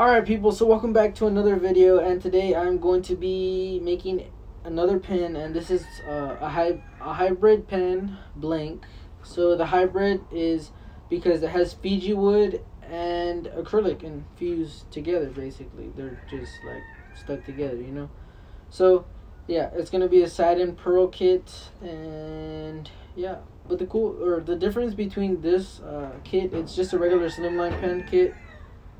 Alright people, so welcome back to another video, and today I'm going to be making another pen, and this is a hybrid pen, blank. So the hybrid is because it has Fiji wood and acrylic infused together. Basically they're just like stuck together, you know. So yeah, it's gonna be a satin pearl kit, and yeah, but the difference between this kit, it's just a regular slimline pen kit.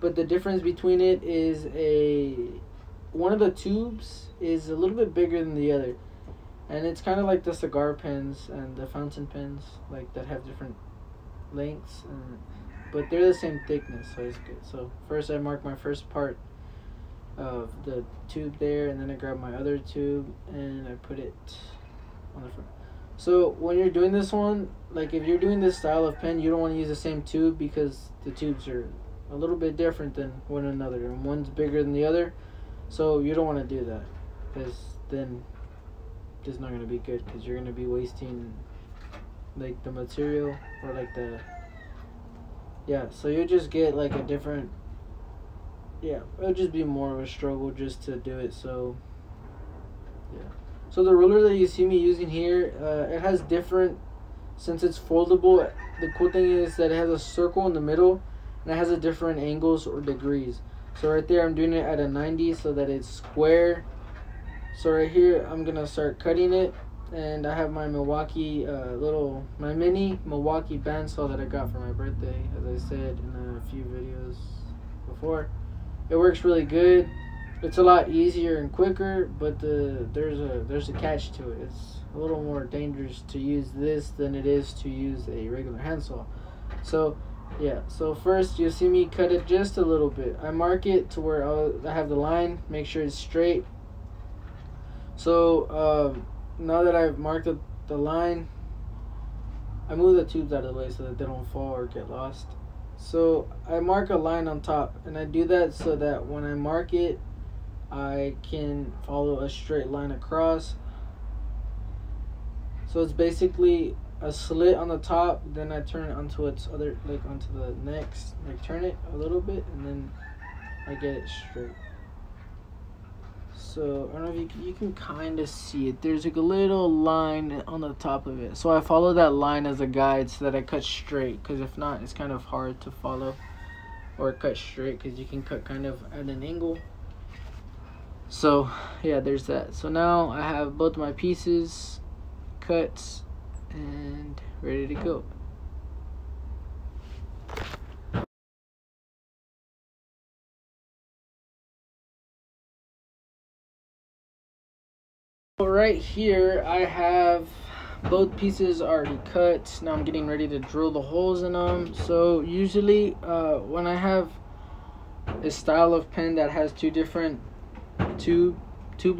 But the difference between it is one of the tubes is a little bit bigger than the other, and it's kind of like the cigar pens and the fountain pens, like that have different lengths, but they're the same thickness, so it's good. So first I mark my first part of the tube there, and then I grab my other tube and I put it on the front. So when you're doing this one, like if you're doing this style of pen, you don't want to use the same tube because the tubes are a little bit different than one another, and one's bigger than the other, so you don't want to do that, because then it's not going to be good, because you're going to be wasting like the material, or like so you just get like a different, it'll just be more of a struggle just to do it. So so the ruler that you see me using here, it has different, since it's foldable, the cool thing is that it has a circle in the middle, and it has a different angles or degrees. So right there I'm doing it at a 90 so that it's square. So right here I'm gonna start cutting it, and I have my Milwaukee my mini Milwaukee bandsaw that I got for my birthday, as I said in a few videos before. It works really good. It's a lot easier and quicker, but there's a catch to it. It's a little more dangerous to use this than it is to use a regular handsaw. So yeah, so first you'll see me cut it just a little bit. I mark it to where I have the line, make sure it's straight. So now that I've marked the line, I move the tubes out of the way so that they don't fall or get lost. So I mark a line on top, and I do that so that when I mark it, I can follow a straight line across. So it's basically a slit on the top, then I turn it onto its other, like onto the next, like turn it a little bit, and then I get it straight. So I don't know if you can kind of see it. There's like a little line on the top of it, so I follow that line as a guide so that I cut straight, because if not, it's kind of hard to follow or cut straight, because you can cut kind of at an angle. So yeah, there's that. So now I have both my pieces cut and ready to go. Right here I have both pieces already cut. Now I'm getting ready to drill the holes in them. So usually when I have a style of pen that has two different tube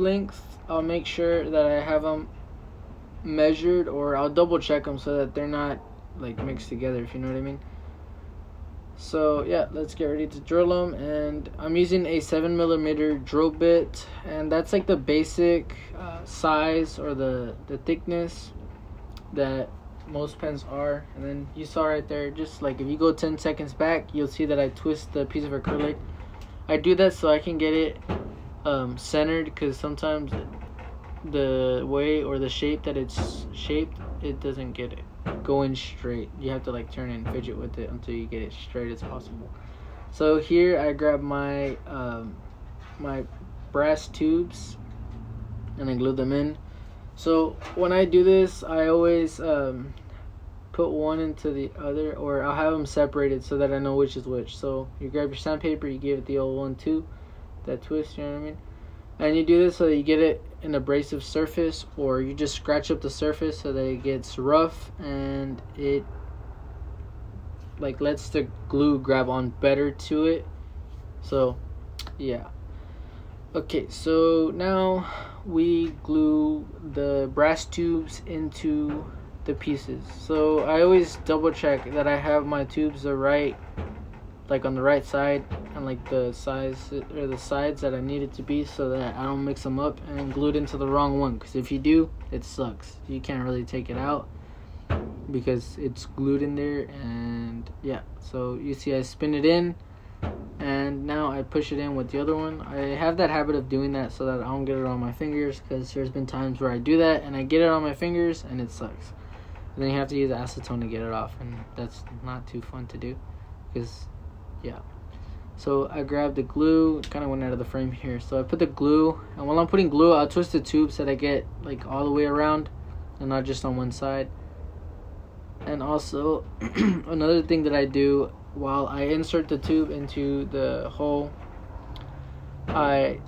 lengths, I'll make sure that I have them measured, or I'll double check them so that they're not like mixed together, if you know what I mean. So yeah, let's get ready to drill them, and I'm using a 7mm drill bit, and that's like the basic size or the thickness that most pens are. And then you saw right there, just like if you go 10 seconds back, you'll see that I twist the piece of acrylic. I do that so I can get it centered, because sometimes the way or the shape that it's shaped, it doesn't get it going straight. You have to like turn and fidget with it until you get it straight as possible. So here I grab my my brass tubes and I glue them in. So when I do this, I always put one into the other, or I'll have them separated so that I know which is which. So you grab your sandpaper, you give it the old 1-2, that twist, you know what I mean? And you do this so that you get it an abrasive surface, or you just scratch up the surface so that it gets rough and it like lets the glue grab on better to it. So yeah, okay, so now we glue the brass tubes into the pieces. So I always double check that I have my tubes on the right side, and like the size or the sides that I need it to be, so that I don't mix them up and glue it into the wrong one, because if you do, it sucks. You can't really take it out because it's glued in there. And yeah, so you see I spin it in, and and now I push it in with the other one. I have that habit of doing that so that I don't get it on my fingers, because there's been times where I do that and I get it on my fingers and it sucks. And then you have to use acetone to get it off, and that's not too fun to do, because yeah. So I grabbed the glue, kind of went out of the frame here. So I put the glue, and while I'm putting glue, I'll twist the tube so that I get like all the way around and not just on one side. And also another thing that I do while I insert the tube into the hole, I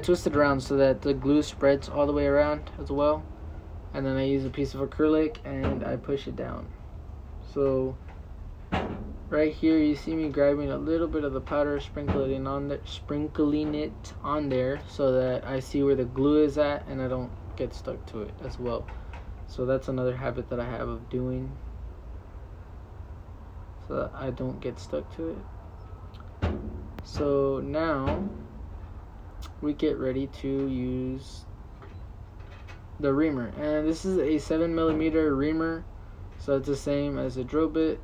twist it around so that the glue spreads all the way around as well. And then I use a piece of acrylic and I push it down. So right here you see me grabbing a little bit of the powder, sprinkling it on there so that I see where the glue is at and I don't get stuck to it as well. So that's another habit that I have of doing, so that I don't get stuck to it. So now we get ready to use the reamer, and this is a 7mm reamer, so it's the same as a drill bit.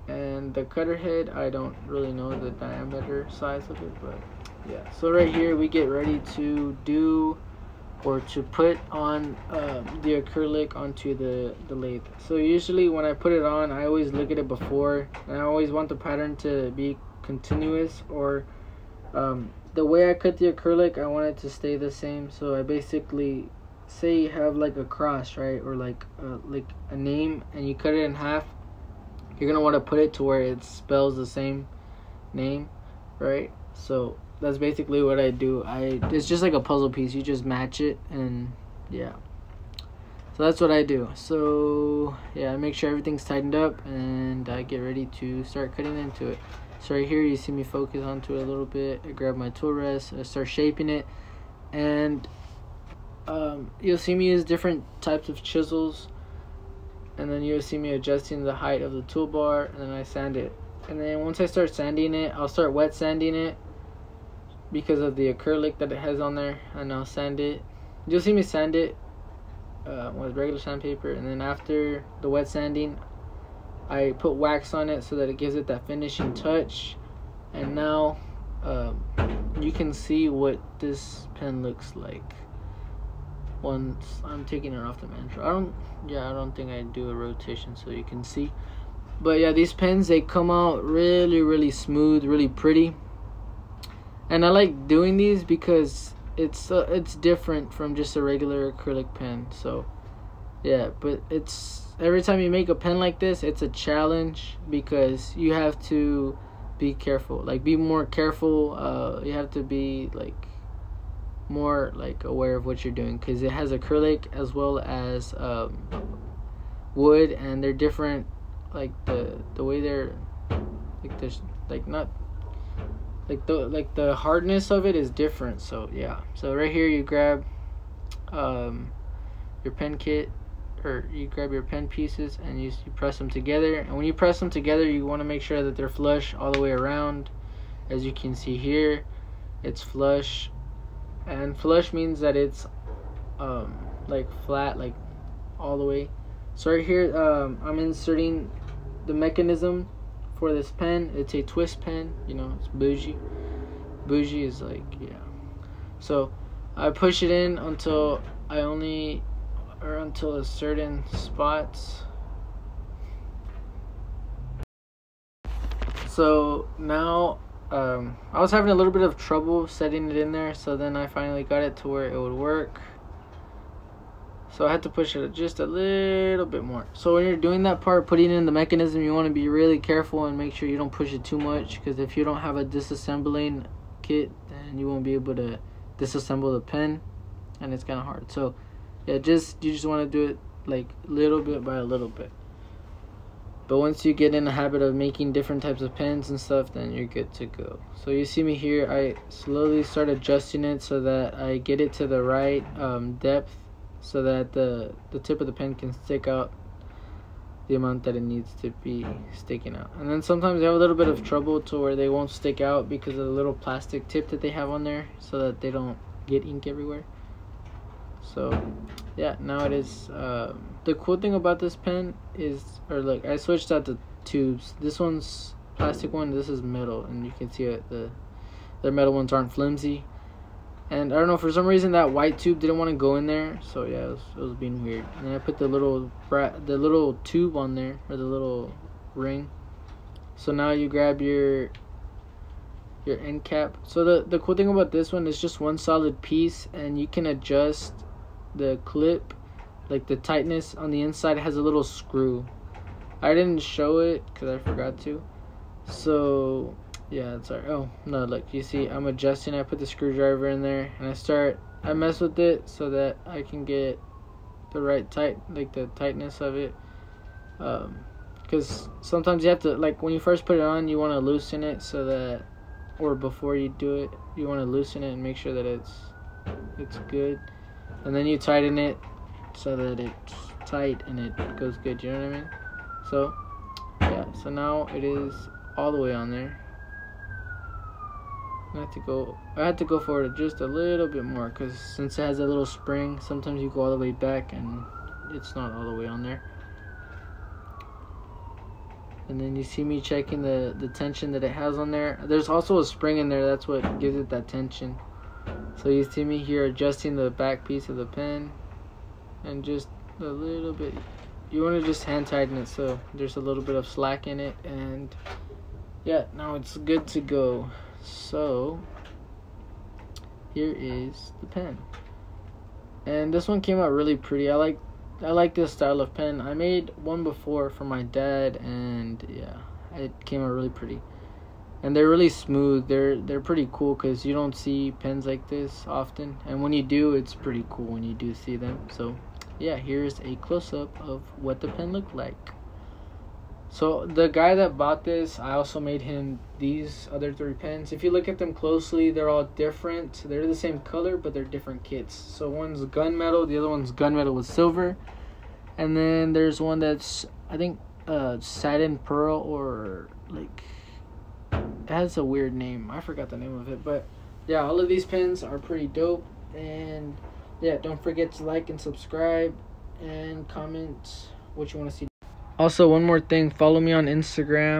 And the cutter head, I don't really know the diameter size of it, but yeah. So right here we get ready to do, or to put on the acrylic onto the lathe. So usually when I put it on, I always look at it before, and I always want the pattern to be continuous, or the way I cut the acrylic, I want it to stay the same. So I basically, say you have like a cross, right, or like a name, and you cut it in half, you're gonna want to put it to where it spells the same name, right? So that's basically what I do. It's just like a puzzle piece. You just match it, and yeah. So that's what I do. So yeah, I make sure everything's tightened up, and I get ready to start cutting into it. So right here you see me focus onto it a little bit. I grab my tool rest, I start shaping it, and you'll see me use different types of chisels, and then you'll see me adjusting the height of the toolbar, and then I sand it. And then once I start sanding it, I'll start wet sanding it because of the acrylic that it has on there, and I'll sand it. You'll see me sand it with regular sandpaper, and then after the wet sanding, I put wax on it so that it gives it that finishing touch. And now you can see what this pen looks like once I'm taking it off the mantle. I don't think I do a rotation so you can see. But yeah, these pens, they come out really smooth, really pretty. And I like doing these because it's different from just a regular acrylic pen. So yeah, but it's every time you make a pen like this, it's a challenge because you have to be careful, like be more careful. You have to be like more like aware of what you're doing, because it has acrylic as well as wood, and they're different, like the way they're like this, like not like the hardness of it is different. So yeah, so right here you grab your pen kit, or you grab your pen pieces and you press them together. And when you press them together, you want to make sure that they're flush all the way around. As you can see here, it's flush, and flush means that it's like flat, like all the way. So right here I'm inserting the mechanism for this pen. It's a twist pen, you know, it's bougie. Bougie is like, yeah. So I push it in until until a certain spots. So now I was having a little bit of trouble setting it in there, so then I finally got it to where it would work. So I had to push it just a little bit more. So when you're doing that part, putting in the mechanism, you want to be really careful and make sure you don't push it too much, because if you don't have a disassembling kit, then you won't be able to disassemble the pen, and it's kind of hard. So yeah, you just want to do it like little bit by a little bit. But once you get in the habit of making different types of pens and stuff, then you're good to go. So you see me here, I slowly start adjusting it so that I get it to the right depth, so that the tip of the pen can stick out the amount that it needs to be sticking out. And then sometimes they have a little bit of trouble to where they won't stick out because of the little plastic tip that they have on there, so that they don't get ink everywhere. So yeah, now it is the cool thing about this pen is, or look, I switched out the tubes. This one's plastic one. This is metal, and you can see it. The metal ones aren't flimsy. And I don't know, for some reason that white tube didn't want to go in there, so yeah, it was being weird. And then I put the little tube on there, or the little ring. So now you grab your end cap. So the cool thing about this one is just one solid piece, and you can adjust the clip, like the tightness on the inside. It has a little screw. I didn't show it because I forgot to. So yeah, it's alright. Oh no, look, you see I'm adjusting. I put the screwdriver in there, and I mess with it so that I can get the right the tightness of it. Because sometimes you have to, like, when you first put it on, you want to loosen it so that, or before you do it, you want to loosen it and make sure that it's good, and then you tighten it so that it's tight and it goes good. You know what I mean? So yeah, so now it is all the way on there. I had to go forward just a little bit more, because since it has a little spring, sometimes you go all the way back and it's not all the way on there. And then you see me checking the tension that it has on there. There's also a spring in there, that's what gives it that tension. So you see me here adjusting the back piece of the pen, and just a little bit. You want to just hand tighten it so there's a little bit of slack in it, and yeah, now it's good to go. So here is the pen, and this one came out really pretty. I like this style of pen. I made one before for my dad, and yeah, it came out really pretty. And they're really smooth. They're pretty cool, because you don't see pens like this often, and when you do, it's pretty cool when you do see them. So yeah, here's a close-up of what the pen looked like. So the guy that bought this, I also made him these other 3 pens. If you look at them closely, they're all different. They're the same color, but they're different kits. So one's gunmetal, the other one's gunmetal with silver, and then there's one that's, I think, satin pearl, or like, it has a weird name. I forgot the name of it, but yeah, all of these pens are pretty dope. And yeah, don't forget to like and subscribe and comment what you want to see. Also, one more thing, follow me on Instagram.